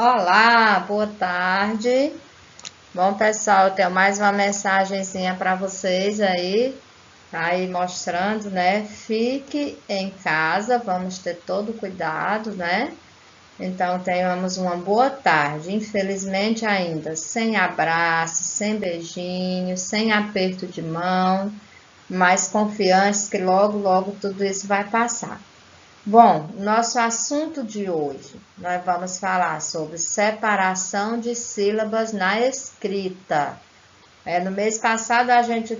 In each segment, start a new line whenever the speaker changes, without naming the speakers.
Olá, boa tarde. Bom, pessoal, eu tenho mais uma mensagenzinha para vocês aí, tá aí mostrando, né? Fique em casa, vamos ter todo cuidado, né? Então, tenhamos uma boa tarde. Infelizmente, ainda sem abraço, sem beijinho, sem aperto de mão, mas confiantes que logo, logo tudo isso vai passar. Bom, nosso assunto de hoje, nós vamos falar sobre separação de sílabas na escrita. No mês passado a gente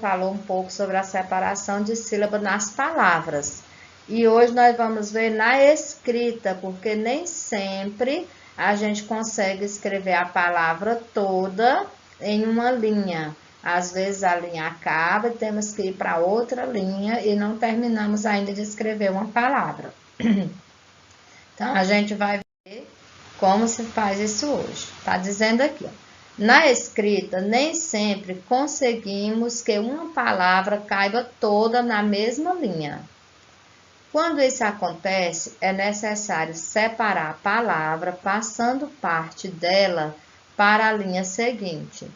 falou um pouco sobre a separação de sílabas nas palavras. E hoje nós vamos ver na escrita, porque nem sempre a gente consegue escrever a palavra toda em uma linha. Às vezes a linha acaba e temos que ir para outra linha e não terminamos ainda de escrever uma palavra. Então a gente vai ver como se faz isso hoje. Está dizendo aqui, ó. Na escrita, nem sempre conseguimos que uma palavra caiba toda na mesma linha. Quando isso acontece, é necessário separar a palavra, passando parte dela para a linha seguinte.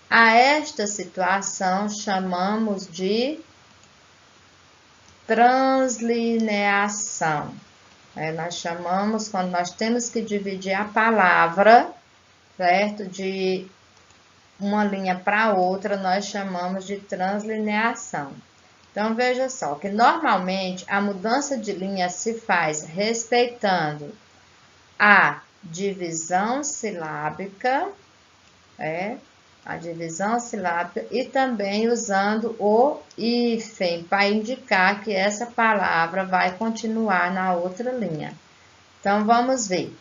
A esta situação chamamos de translineação. Nós chamamos quando nós temos que dividir a palavra, certo? De uma linha para outra, nós chamamos de translineação. Então, veja só que normalmente a mudança de linha se faz respeitando a divisão silábica, a divisão silábica e também usando o hífen para indicar que essa palavra vai continuar na outra linha. Então, vamos ver.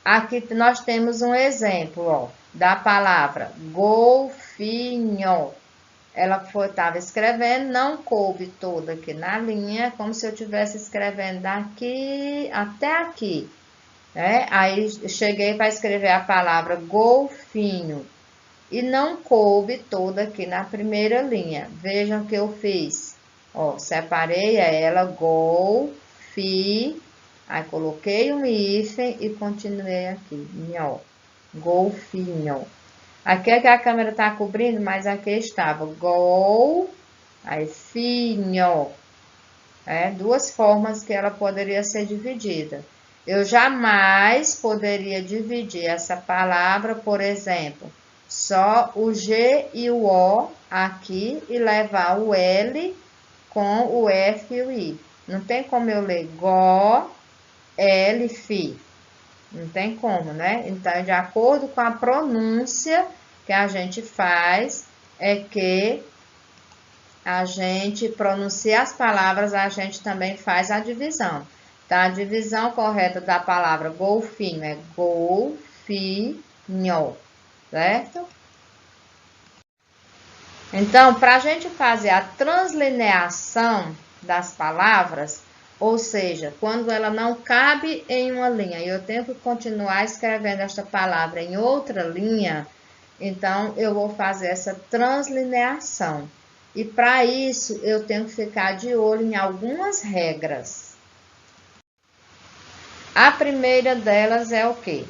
Aqui nós temos um exemplo, ó, da palavra golfinho. Ela estava escrevendo, não coube toda aqui na linha, como se eu estivesse escrevendo daqui até aqui. Aí cheguei para escrever a palavra golfinho e não coube toda aqui na primeira linha. Vejam o que eu fiz. Ó, separei ela, golfinho. Aí coloquei um hífen e continuei aqui, golfinho. Aqui é que a câmera está cobrindo, mas aqui estava gol, aí finho. Duas formas que ela poderia ser dividida. Eu jamais poderia dividir essa palavra, por exemplo, só o G e o O aqui e levar o L com o F e o I. Não tem como eu ler go, L, fi. Não tem como, né? Então, de acordo com a pronúncia que a gente faz, é que a gente pronuncia as palavras, a gente também faz a divisão. Então, a divisão correta da palavra golfinho é golfinho, certo? Então, para a gente fazer a translineação das palavras, ou seja, quando ela não cabe em uma linha e eu tenho que continuar escrevendo esta palavra em outra linha, então eu vou fazer essa translineação. E para isso eu tenho que ficar de olho em algumas regras. A primeira delas é o quê?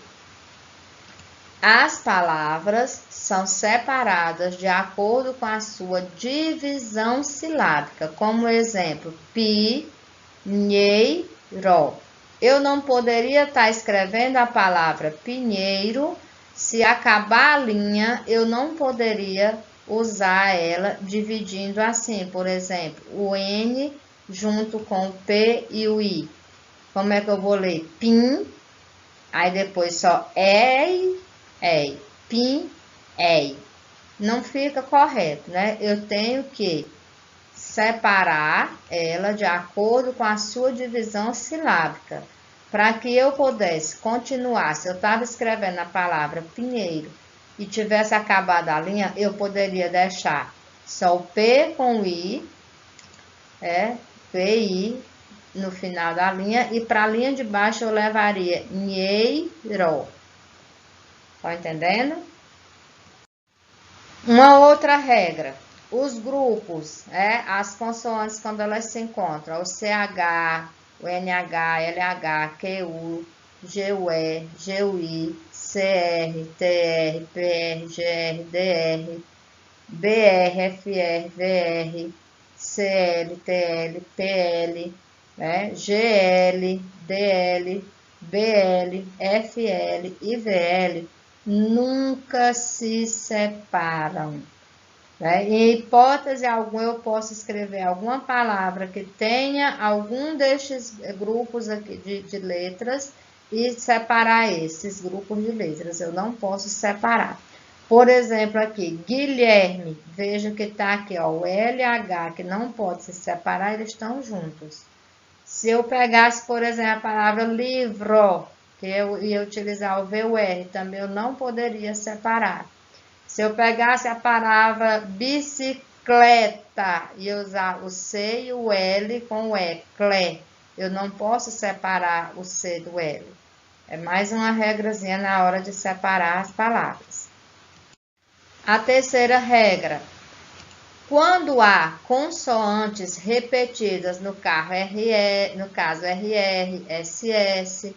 As palavras são separadas de acordo com a sua divisão silábica, como exemplo, pinheiro. Eu não poderia estar escrevendo a palavra pinheiro, se acabar a linha, eu não poderia usar ela dividindo assim, por exemplo, o N junto com o P e o I. Como é que eu vou ler? Pin, aí depois só pin, não fica correto, né? Eu tenho que separar ela de acordo com a sua divisão silábica, para que eu pudesse continuar. Se eu estava escrevendo a palavra pinheiro e tivesse acabado a linha, eu poderia deixar só o P com o I, PI, no final da linha, e para a linha de baixo eu levaria nheiro. Tá entendendo? Uma outra regra, os grupos, as consoantes quando elas se encontram, o CH, o NH, LH, QU, GUE, GUI, CR, TR, PR, GR, DR, BR, FR, VR, CL, TL, PL, né? GL, DL, BL, FL e VL nunca se separam. Né? Em hipótese alguma, eu posso escrever alguma palavra que tenha algum destes grupos aqui de letras e separar esses grupos de letras. Eu não posso separar. Por exemplo, aqui, Guilherme, veja que está aqui, ó, o LH, que não pode se separar, eles estão juntos. Se eu pegasse, por exemplo, a palavra livro, que eu ia utilizar o VUR, também eu não poderia separar. Se eu pegasse a palavra bicicleta e usar o C e o L com o E, cle, eu não posso separar o C do L. É mais uma regrazinha na hora de separar as palavras. A terceira regra. Quando há consoantes repetidas no caso RR, SS,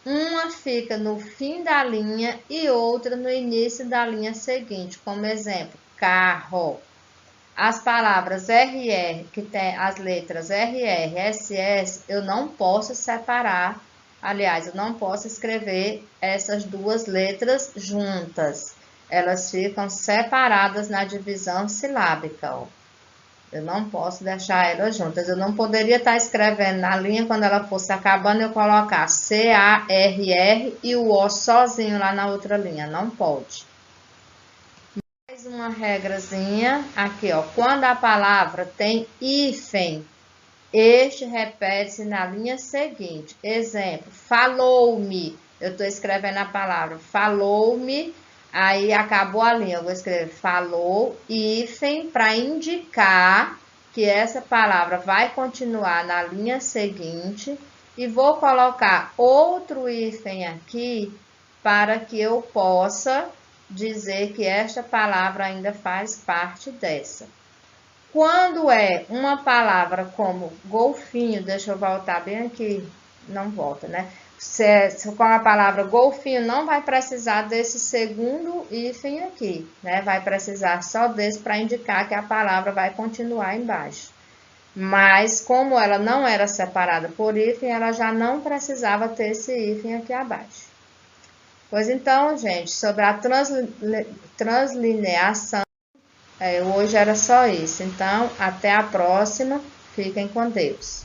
uma fica no fim da linha e outra no início da linha seguinte, como exemplo, carro. As palavras RR, que tem as letras RR, SS, eu não posso separar, aliás, eu não posso escrever essas duas letras juntas. Elas ficam separadas na divisão silábica, ó. Eu não posso deixar elas juntas. Eu não poderia estar escrevendo na linha, quando ela fosse acabando, eu colocar C-A-R-R e o O sozinho lá na outra linha. Não pode. Mais uma regrazinha aqui, ó. Quando a palavra tem hífen, este repete-se na linha seguinte. Exemplo, falou-me. Eu estou escrevendo a palavra falou-me. Aí acabou a linha, eu vou escrever falou, hífen, para indicar que essa palavra vai continuar na linha seguinte. E vou colocar outro hífen aqui para que eu possa dizer que esta palavra ainda faz parte dessa. Quando é uma palavra como golfinho, deixa eu voltar bem aqui, não volta, né? Se com a palavra golfinho, não vai precisar desse segundo hífen aqui, né? Vai precisar só desse para indicar que a palavra vai continuar embaixo. Mas, como ela não era separada por hífen, ela já não precisava ter esse hífen aqui abaixo. Pois então, gente, sobre a translineação, hoje era só isso. Então, até a próxima. Fiquem com Deus.